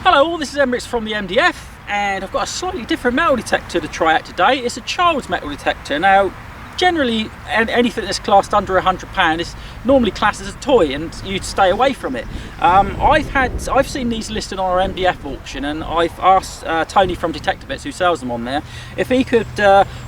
Hello all, this is Emirates from the MDF, and I've got a slightly different metal detector to try out today. It's a child's metal detector. Now, generally anything that's classed under £100 is normally classed as a toy and you'd stay away from it. I've seen these listed on our MDF auction, and I've asked Tony from Detector Bits, who sells them on there, if he could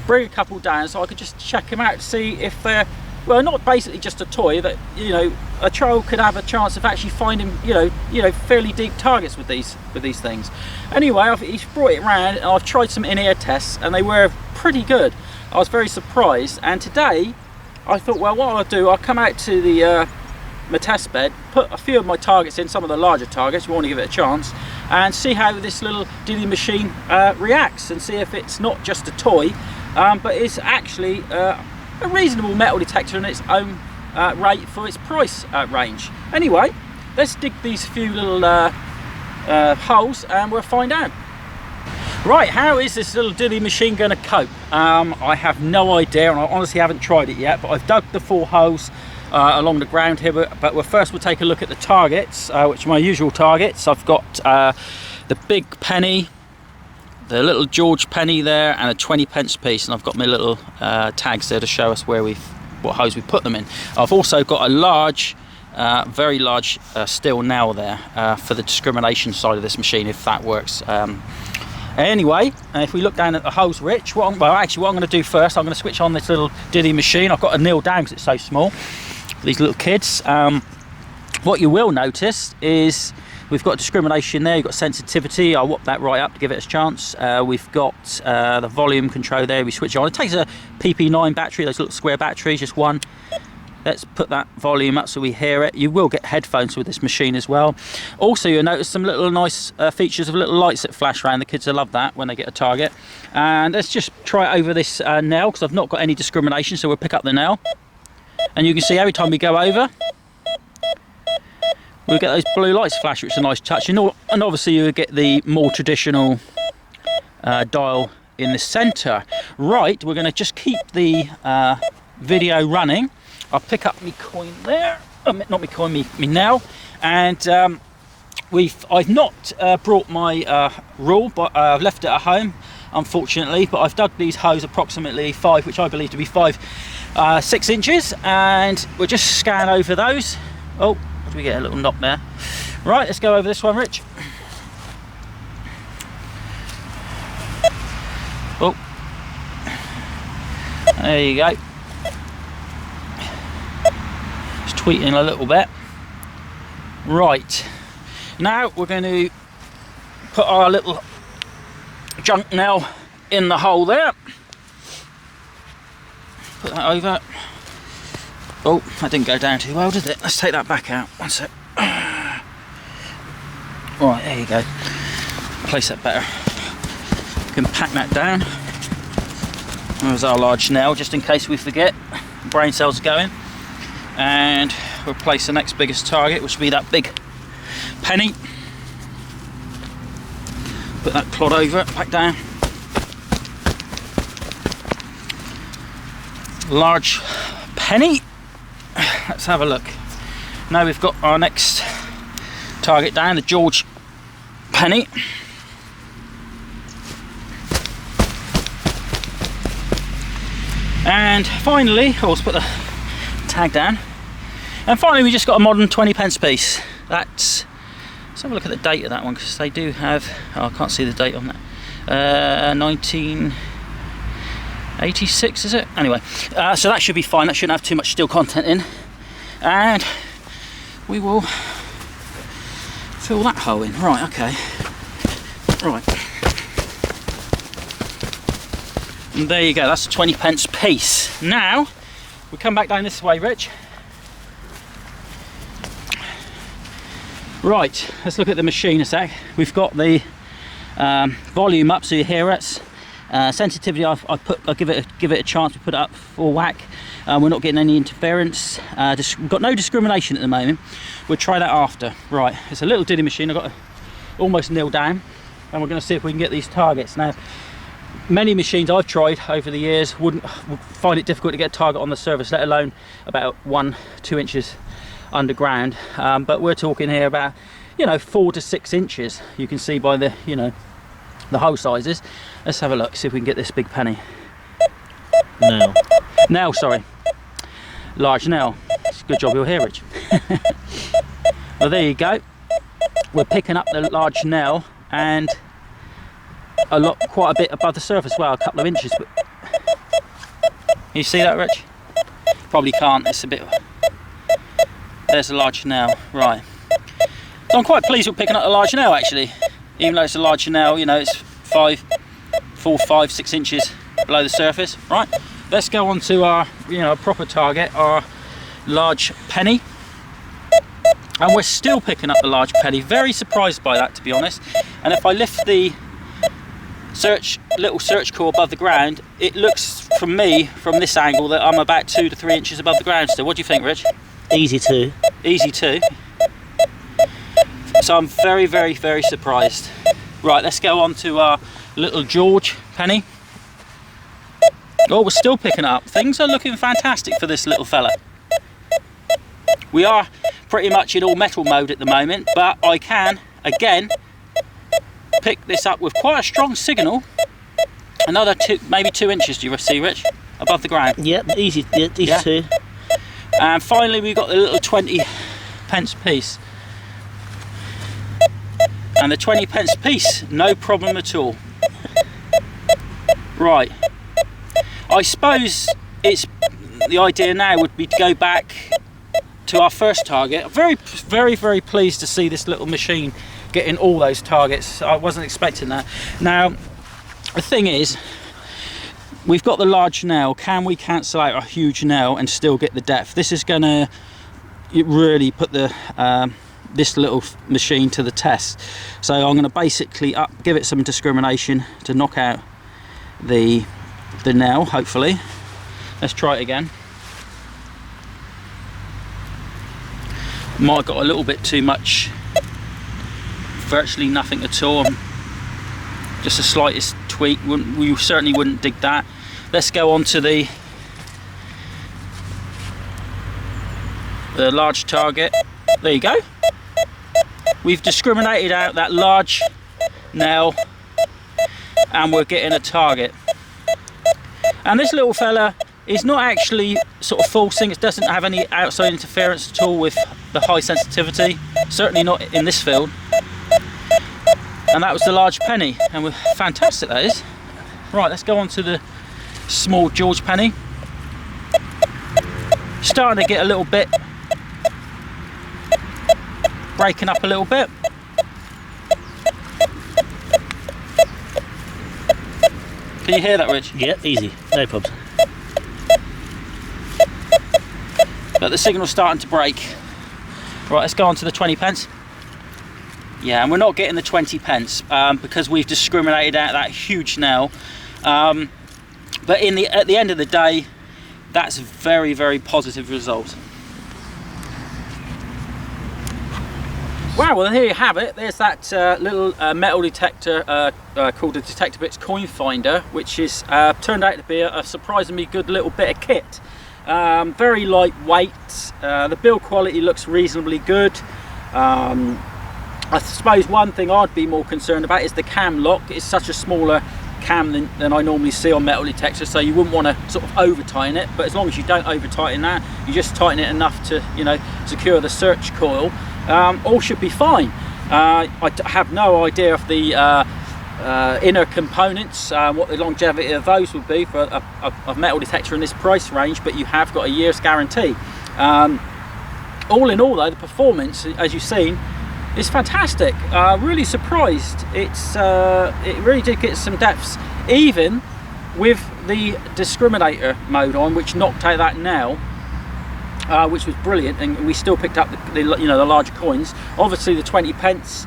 bring a couple down so I could just check them out to see if they're, well, not basically just a toy, that, you know, a child could have a chance of actually finding, you know, fairly deep targets with these things. Anyway, he's brought it around, and I've tried some in-ear tests, and they were pretty good. I was very surprised, and today I thought, well, what I'll do, I'll come out to the my test bed, put a few of my targets in, some of the larger targets, we want to give it a chance, and see how this little dilly machine reacts, and see if it's not just a toy, but it's actually a reasonable metal detector in its own rate for its price range. Anyway, let's dig these few little holes and we'll find out. Right, how is this little dilly machine going to cope? I have no idea, and I honestly haven't tried it yet, but I've dug the 4 holes along the ground here, but first we'll take a look at the targets, which are my usual targets. I've got the big penny, the little George penny there, and a 20p piece, and I've got my little tags there to show us where what hose we put them in. I've also got a large, very large steel nail there for the discrimination side of this machine, if that works. Anyway, if we look down at the hose, Rich, what I'm going to do first, I'm going to switch on this little dilly machine. I've got to kneel down because it's so small for these little kids. What you will notice is we've got discrimination there, you've got sensitivity. I'll whop that right up to give it a chance. We've got the volume control there, we switch on. It takes a PP9 battery, those little square batteries, just one. Let's put that volume up so we hear it. You will get headphones with this machine as well. Also, you'll notice some little nice features of little lights that flash around. The kids will love that when they get a target. And let's just try it over this nail, because I've not got any discrimination, so we'll pick up the nail. And you can see every time we go over, we'll get those blue lights flash, which is a nice touch. And obviously you'll get the more traditional dial in the centre. Right, we're going to just keep the video running. I'll pick up my coin there, not my coin, me nail. And I've not brought my rule, but I've left it at home, unfortunately. But I've dug these holes approximately 5, which I believe to be 6 inches, and we'll just scan over those. Oh, we get a little knock there. Right, let's go over this one, Rich. Oh, there you go. Just tweeting a little bit. Right, now we're going to put our little junk nail in the hole there. Put that over. Oh, that didn't go down too well, did it? Let's take that back out. One sec. Right, there you go. Place that better. You can pack that down. There's our large nail, just in case we forget. Brain cells are going. And we'll place the next biggest target, which will be that big penny. Put that clod over, back down. Large penny. Let's have a look. Now we've got our next target down, the George penny. And finally, let's put the tag down. And finally, we just got a modern 20p piece. Let's have a look at the date of that one, because they do have, oh, I can't see the date on that. 1986, is it? Anyway, so that should be fine. That shouldn't have too much steel content in. And we will fill that hole in. Right, okay. Right. And there you go, that's a 20p piece. Now, we come back down this way, Rich. Right, let's look at the machine a sec. We've got the volume up so you hear it. Sensitivity, I give it a chance. We put it up full whack. We're not getting any interference. We've got no discrimination at the moment. We'll try that after. Right, it's a little dilly machine. I've got to almost kneel down, and we're going to see if we can get these targets. Now, many machines I've tried over the years would find it difficult to get a target on the surface, let alone about 1-2 inches underground. But we're talking here about you know, 4 to 6 inches. You can see by the, you know, the hole sizes. Let's have a look, see if we can get this big penny. Nail, sorry. Large nail. Good job you're here, Rich. Well, there you go. We're picking up the large nail, and quite a bit above the surface. Well, a couple of inches. But you see that, Rich? Probably can't. It's a bit. There's a large nail, right? So I'm quite pleased with picking up a large nail, actually. Even though it's a large nail, you know, it's 4, 5, 6 inches below the surface. Right. Let's go on to our, you know, proper target, our large penny. And we're still picking up the large penny. Very surprised by that, to be honest. And if I lift the little search core above the ground, it looks from me, from this angle, that I'm about 2 to 3 inches above the ground still. What do you think, Rich? Easy 2. Easy 2. So I'm very, very, very surprised. Right, let's go on to our little George penny. Oh, we're still picking up. Things are looking fantastic for this little fella. We are pretty much in all metal mode at the moment, but I can, again, pick this up with quite a strong signal. Another maybe 2 inches, do you see, Rich? Above the ground. Yep, easy 2. And finally, we've got the little 20 pence piece. And the 20 pence piece, no problem at all. Right. I suppose the idea now would be to go back to our first target. I'm very, very, very pleased to see this little machine getting all those targets. I wasn't expecting that. Now, the thing is, we've got the large nail. Can we cancel out a huge nail and still get the depth? This is going to really put this little machine to the test. So I'm going to basically give it some discrimination to knock out the nail, hopefully. Let's try it again. Might have got a little bit too much. Virtually nothing at all. Just the slightest tweak. We certainly wouldn't dig that. Let's go on to the large target. There you go. We've discriminated out that large nail, and we're getting a target. And this little fella is not actually sort of forcing. It doesn't have any outside interference at all with the high sensitivity, certainly not in this field. And that was the large penny, and we're fantastic, that is. Right, let's go on to the small George penny. Starting to get a little bit, breaking up a little bit. Can you hear that, Rich? Yeah, easy, no problems. But the signal's starting to break. Right, let's go on to the 20 pence. Yeah, and we're not getting the 20 pence because we've discriminated out that huge nail. But at the end of the day, that's a very, very positive result. Wow, well, here you have it. There's that little metal detector called the Detector Bits Coin Finder, which is turned out to be a surprisingly good little bit of kit. Very lightweight. The build quality looks reasonably good. I suppose one thing I'd be more concerned about is the cam lock. It's such a smaller cam than I normally see on metal detectors, so you wouldn't want to sort of over tighten it. But as long as you don't over tighten that, you just tighten it enough to, you know, secure the search coil, all should be fine. I have no idea of the inner components, what the longevity of those would be for a metal detector in this price range, but you have got a year's guarantee. All in all, though, the performance, as you've seen, is fantastic. Really surprised. It really did get some depths, even with the discriminator mode on, which knocked out that nail, which was brilliant, and we still picked up the larger coins. Obviously, the 20 pence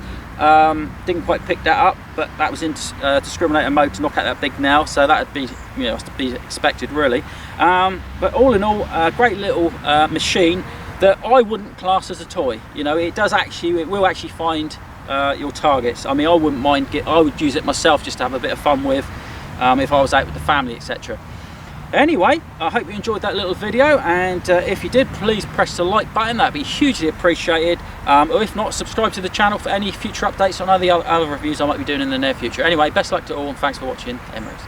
didn't quite pick that up, but that was in discriminator mode to knock out that big nail, so that would be, to be expected, really. But all in all, a great little machine that I wouldn't class as a toy. It will actually find your targets. I mean, I wouldn't mind I would use it myself just to have a bit of fun with, if I was out with the family, etc. Anyway, I hope you enjoyed that little video, and if you did, please press the like button. That'd be hugely appreciated. Or if not, subscribe to the channel for any future updates on other reviews I might be doing in the near future. Anyway, best luck to all, and thanks for watching. Emery's.